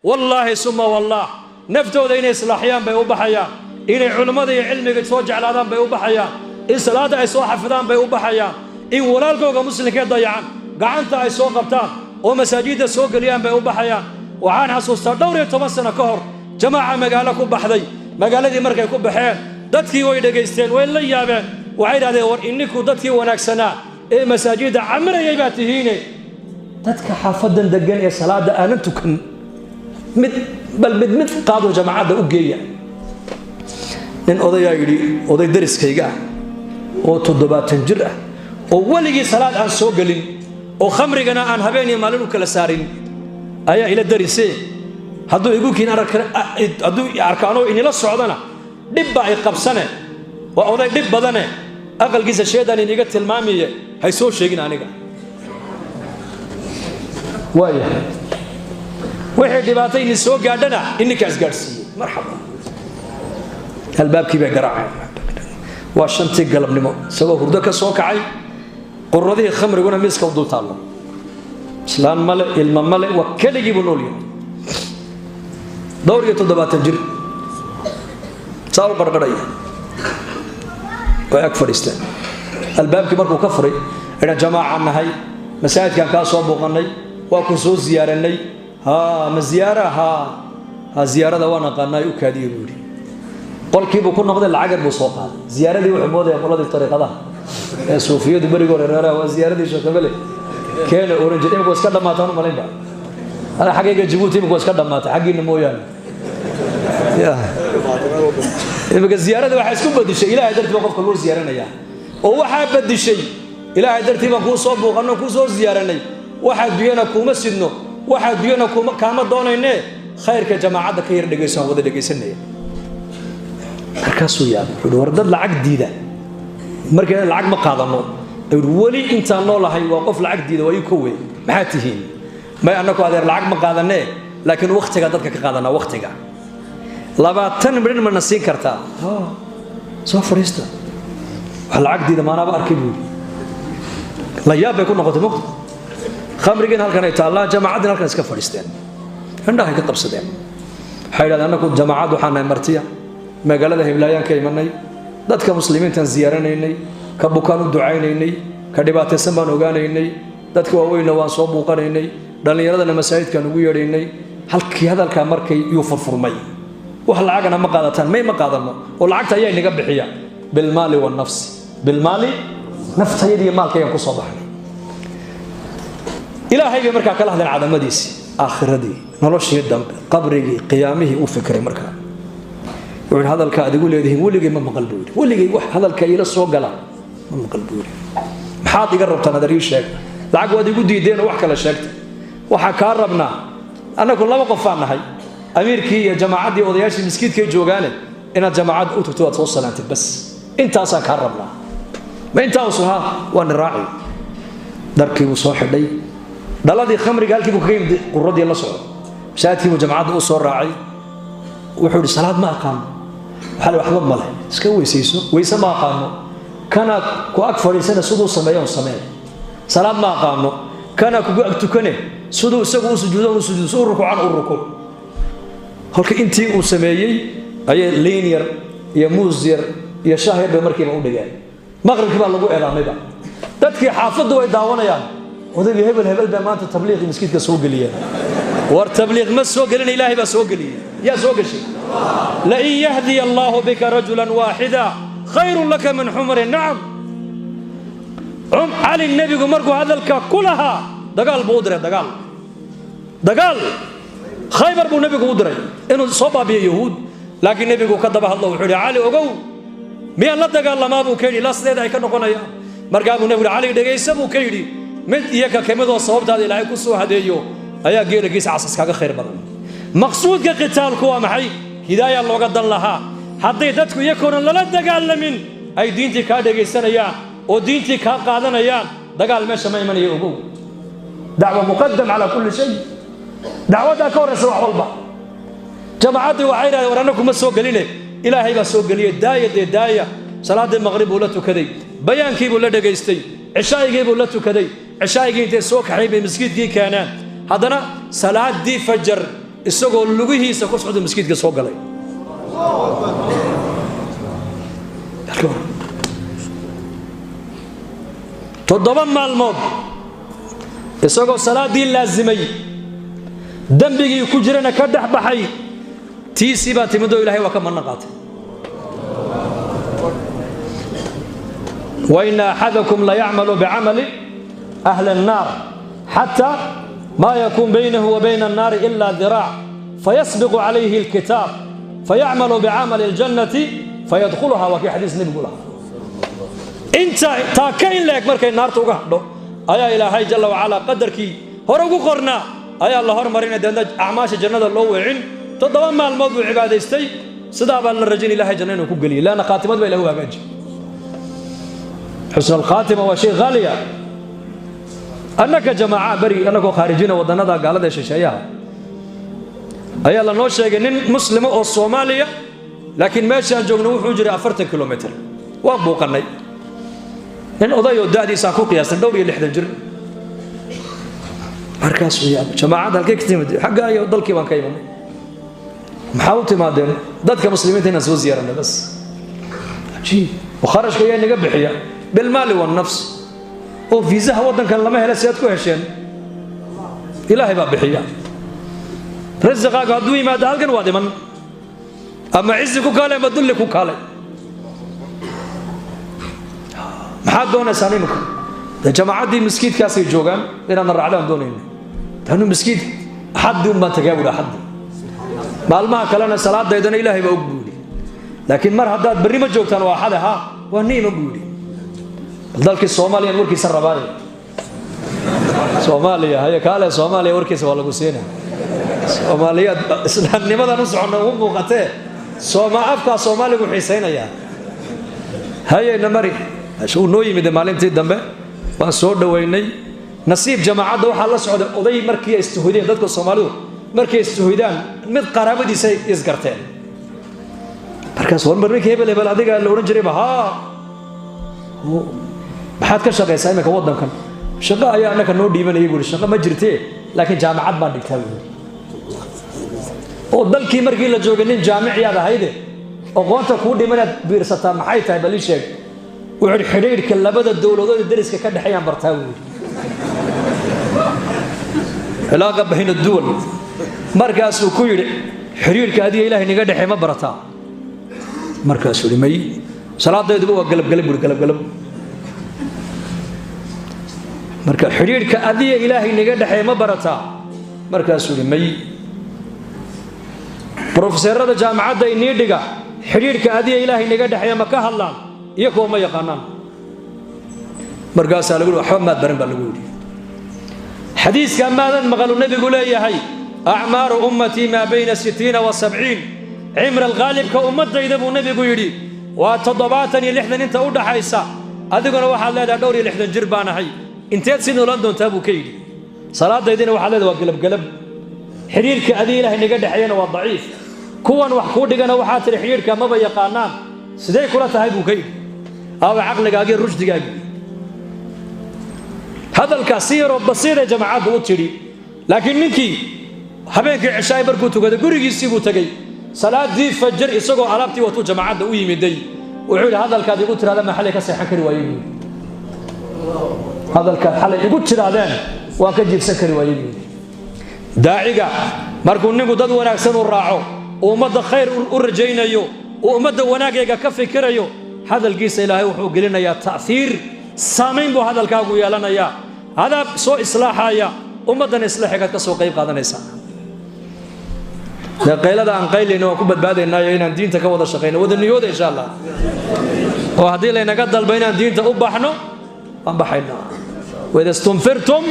والله ثم والله نفتو ذين إصلاحيان بيوبحيان إن علماء علمي توجع الآدم بيوبحيان إن صلاة أيسوا حفظان بيوبحيان إن ولالكوغا مسلم كضيعان قعنتا أيسوا قبطان ومساجد السوق اليوم بيوبحيان وعان حسوس دوري تمسنا كهر جماعة مقالكم بحذي مقالدي مركيكم بحيان دتكي ويدا جيستين وين لا يابان وعيد هذا ور إنكم دتكي وناكسنا إيه مساجد عمر يباتهيني دتك حافظا دقن يا صلاة أنا تكن بل مد قادوا جماعة أوجية إن أضيع يري أضيع درس كيجا أو تضبط تنجرة أو ولقي صلاة عن سوقلين أو خمر جنا عن هبيني مالون كلا سارين أيا إلى الدرسين هادو يقول كنا هادو أركانه إن لا السعودنا دبّا يقبسنا وأضيع دب بدنا أقل جزء شيء ده اللي نيجت المامية هيسوي شيء جنا نيجا وايه واحد دباتين السوق قاعدنا إنك أزقرسي مرحبا الباب كيف يقرأ واشنتي قلب نمو سوى هردك السوق عاي قرضي خمر يقولنا مسك ودول الله سلام ملء علم ملء وكل يجيبون اليوم دوري تدبات الجر صاروا برقرية ويكفر إسلام الباب كبر وكفري إن جماعة هاي مساجد كان كاسوا بوغني وكسوس زيارني ها مزيارة ها زيارة دوانا قلنا يكادي يقولي قل كيف بكون نقد العقد بسوقها زيارة دي وحمودة يقول هذه الطريقة ده صوفيا دبري يقول رأى وزيارة دي شو كمله كان أورنج إيه مكوس كذا ما تانو مالين بقى أنا حقيقة جيبوتي مكوس كذا ما تحقي نمويان يا إذا الزيارة ده واحد يسكب بدي شيء إلى هدرت بقف كل زيارة نيا هو حاب بدي شيء إلى هدرت بقول صوب وقنا كوس زيارة نيا واحد بينا كوم سنو واحد بينا كوم كام دون إنه خير كجماعة كير دقيسان وده دقيسان نيا مركزوا يا ورد العقد دي ده مركز العقد ما قاضناه ولي أنت الله هاي وقف العقد دي ده ويكوي محاتهين ما أنك هذا العقد ما قاضناه لكن وقتك قدرك قاضنا وقتك لبعتن برين من نسين كرتا سوف ريستا العقد دي ده ما أنا بأركبه لا يا بيكون نقطة مقطع خمرين هالكنا يتعالى جماعة هالكنا سكفر ريستين عندها هيك تبصدين حيل أنا كنت جماعة وحنا مرتيا ما قال له هبلايان كيمني ذاتك مسلمين تنزيرانيني كبكانو دعاينيني كدبات السمان وغانيني ذاتك وين وان صوب وقريني دليرادنا مساجد كانوا يريني halkii hadalka markay uu furfurmay wax lacagna ma qaadataan ma qaadano oo lacagta ayay naga bixiya bil maali wal nafs bil maali naftaydi maalkay ku soo baxay ilaahay marka kala hadal cadamadiisi aakhiradi noloshii dambe qabrigi qiyaamihi uu fikray marka wuxuu hadalka adigu leedahay waligay ma maqalbuuri waligay wax hadalka ila soo gala ma maqalbuuri maxaad iga rabtaan adari sheeg lacag wadi igu diideen wax kala sheegtay waxa ka rabnaa أنا كل ما قفنا هاي أمير كي جماعة دي وضياش مسكيت كي جوجانة إن الجماعات أوتوا توصل أنت بس أنت أصلا كربنا ما أنت أوصلها وأنا راعي دركي وصاحب لي دلادي خمر قال كي بكريم قرودي الله صار شاتي وجماعات أوصل راعي وحول الصلاة ما أقام حلو أحباب مله سكوي سيسو ويسمى أقامه كان كأكثر سنة صدو سمايا وسمايا صلاة ما أقامه كان كأكتكنه سدوا سقوا سجودون سجود سور ركوع عن الركوع هلك أنتي وسمايي أي لينير يا موزير يا شاهر بمركب أو دجال مغرب كبار لقوا إعلام ده تذكي حافظ ويداونا يعني وده الهبل بما أنت تبليغ مسكين كسوق ليه والتبليغ ما سوق لنا إلهي بسوق ليه يا سوق شيء لئن يهدي الله بك رجلا واحدا خير لك من حمر النعم علي النبي مركو هذا كلها دجال بودرة دجال خيبر بو نبي بودرة إنه صبا بيهود لكن نبي كذبه الله وحده علي أجو مين لا دجال ما بو كيري لا سنة ده يكون قنايا مرجع بو نبي علي دجال يسبو كيري من يك كم ده صوب هذا لا يكون سو هذا يو أيا غير جيس عساس كذا خير بدن مقصود كقتال كوا محي هداية الله قد الله حديتك يكون لا دجال من أي دينتي كادجال سنة يا ودينتي كقادنا يا دجال مش ما يمني أبوه دعوة مقدم على كل شيء دعوة كورس روح والله جماعتي وعينا ورانكم السوق قليله إلهي بسوق قليله داية صلاة المغرب ولا تكذي بيان كيف ولا دقيستي عشاء كيف ولا تكذي عشاء كيف السوق حبيبي مسجد كي كان هذانا صلاة دي فجر isagoo lugihiisa ku socdo masjidka soo galay toddoba maalmood isagoo salaadii laazimay dambigii ku jirana ka dhaxbaxay tiisi baa timid oo ilaahay waa ka manna qaatay wa inna ahadakum la ya'malu bi'amali ahli an-nar hatta ma yakun baynahu wa bayna an-nar illa dhira' fayasbiqu alayhi al-kitab fay'amalu bi'amali al-jannati fayadkhulaha wa fi hadith nabi qala inta taakayn leek markay naarta uga hadho ayaa ilaahay jalla wa ala qadarkii hore ugu qorna ayaa la hormarinay dadna acmaasha jannada loo weecin toddoba maalmood buu cibaadaystay sidaa baa la rajin ilaahay jannada ku galiyo laana khaatimad bay ilaahay hagaaji xusn al-khaatima waa shay ghaliya annaka jamaa bari annaka khaarijina wadanada gaalada shisheeyaha ayaa la noo sheegay nin muslimo oo Soomaaliya laakiin meesha aan joogno wuxuu jiray 40 kilometer waa buuqanay in odayo daadiisa ku qiyaasay dhowr iyo 60 jir markaas uu jamaacada halkay ka timid xagga ay dalkii baan ka imanay maxaa u timaadeen dadka muslimiinta inaan soo ziyaaranay bas ajiib وخرجka yaa naga bixiya bil maali wa nafs oo fiisaha wadankan lama helo si aad ku hesheen ilaahay baa bixiya rizqaaga haduu yimaado halkan waa dhiman ama cizi ku kale ama dulli ku kale maxaa doonaysaa nimka jamaacadii masjidkaas ay joogan inaan raacdaan doonayno tanu masjid xad uma tagaabul xad maalmaha kalena salaadeedana ilaahay baa u guulay laakiin mar haddaad bari ma joogtaan waa xad aha waa niima guulay dalkii Soomaaliya warkiisa rabay Soomaaliya hay kaale Soomaaliya warkiisa waa lagu seenaa Soomaaliya islaamnimadan u socono u muuqatee afka Soomaaligu xiiseynaya hayna mari ashuu noo yimid maalintii dambe waan soo dhaweynay nasiib jamaacada waxa la socday oday markii ay istuhudeen dadka Soomaalidu markii ay istuhudaan mid qaraabadiisa isgarteen markaas war markii hebel adiga la oran jiray ha maxaad ka shaqeysaa imika wadankan shaqo ayaa anaka noo dhiibanayay buu shaqo ma jirtee laakiin jaamacad baan dhigtaa oo dalkii markii la joogay nin jaamiciyaad ahayde aqoonta ku dhimanaad biirsataa maxay tahay bal ii sheeg wuxuu xiriirka labada dawladood ee dariska ka dhaxayaan bartaa weey ilaaqa bayna duwal markaas uu ku yiri xiriirka adiga ilaahay naga dhaxay ma barataa markaas uu dhimay salaadeedu waa galab marka xiriirka adiga ilaahay naga dhaxay ma barataa markaas uu dhimay professorada jaamacadda inii dhiga xiriirka adiga ilaahay naga dhaxay ma ka hadlaan iyagoo ma yaqaanaan markaas lagu waxba ma baran baa lagu yiri xadiiska maadan maqalu nabigu leeyahay a'maaru ummati ma bayna 60 wa 70 cimr al-ghalib ka ummadayda buu nabigu yiri waa 70 iyo 60 inta u dhaxaysa adiguna waxa leedahay dhowr iyo 60 jir baan ahay inteed si noolan doontaa buu ka yiri salaadaydina waxa leedahay waa galab xiriirka adiga ilaahay naga dhaxayna waa daciif kuwan wax ku dhigana waxa tir xiriirka ma yaqaanaan sidee kula tahay buu ka yiri aw aqligaaga rushdigaaga hadalka siiro basiire jamaacadu u tiri laakiin ninkii habeenkii cishaay barku tugada gurigiisii buu tagay salaadii fajr isagoo alaabtii wato jamaacada u yimiday wuxuu yiri hadalkaad igu tiraada ma xalay ka seexan kari waayay hadalkaad xalay igu tiraadeen waa ka jiibsan kari waayay daaciga markuu ninku dad wanaagsan u raaco ummadda khayr u rajaynayo ummadda wanaagayga ka fikirayo hadalkiisa ilaahay wuxuu gelinayaa ta'thir saameyn buu hadalkaagu yeelanayaa hada soo islaaxaya ummadan islaaxiga ka soo qayb qaadanaysa qaylada aan qaylino ku badbaadaynayo inaan diinta ka wada shaqeyno wada niyooda insha Allah oo hadii laynaga dalbo inaan diinta u baxno aan baxayna wada istunfirtum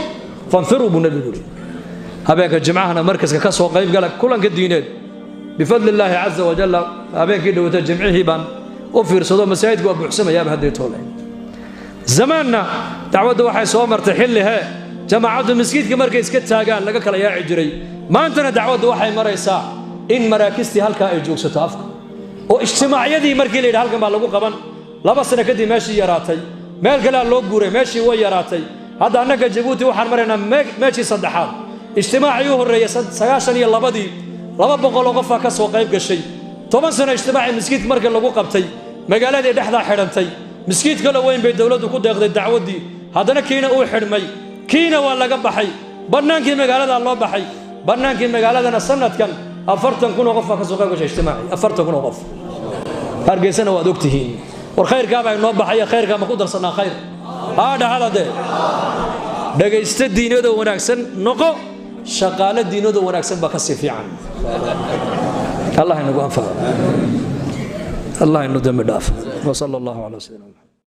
fanfiru bunabiyyi habeenka jimcaha markaska ka soo qayb gala kulanka diineed بفضل الله عز وجل أبيك دوت جمعه بان وفير صدو مساعد وبحسم يا بهدي طول زماننا دعوة واحد صومر تحلها جماعة المسجد كمركز كتاجان لقى كلا يا عجري ما أنتنا دعوة واحد مرة ساعة إن مراكزتي هلكا يجوك ستافك واجتماع يدي مركز لي هلكا ما لقوا قبل لا بس أنا كدي ماشي يراتي مالك لا لوج جوري ماشي ويراتي هذا أنا كجبوتي وحن مرنا ماشي صدحان اجتماع يوه الرئيس سياشن يلا بدي 200 qof ka soo qayb gashay 10 sano ijtimaaci masjid marka lagu qabtay magaaladii dhexda xidhantay masjid kale weyn bay dawladdu ku deeqday dacwadii haddana kiina uu xidhmay kiina waa laga baxay bannaankii magaalada loo baxay bannaankii magaaladana sanadkan 40,000 qof ka soo qayb gashay ijtimaaci 40,000 qof hargeysana waad ogtihiin war khayrka baa inoo baxay khayrka ma ku darsanaa khayr dhahalade dhagaysta diinada wanaagsan noqo shaqaale diinada wanaagsan ba ka sii fiican الله إنه أنفع الله إنه دم داف وصلى الله على سيدنا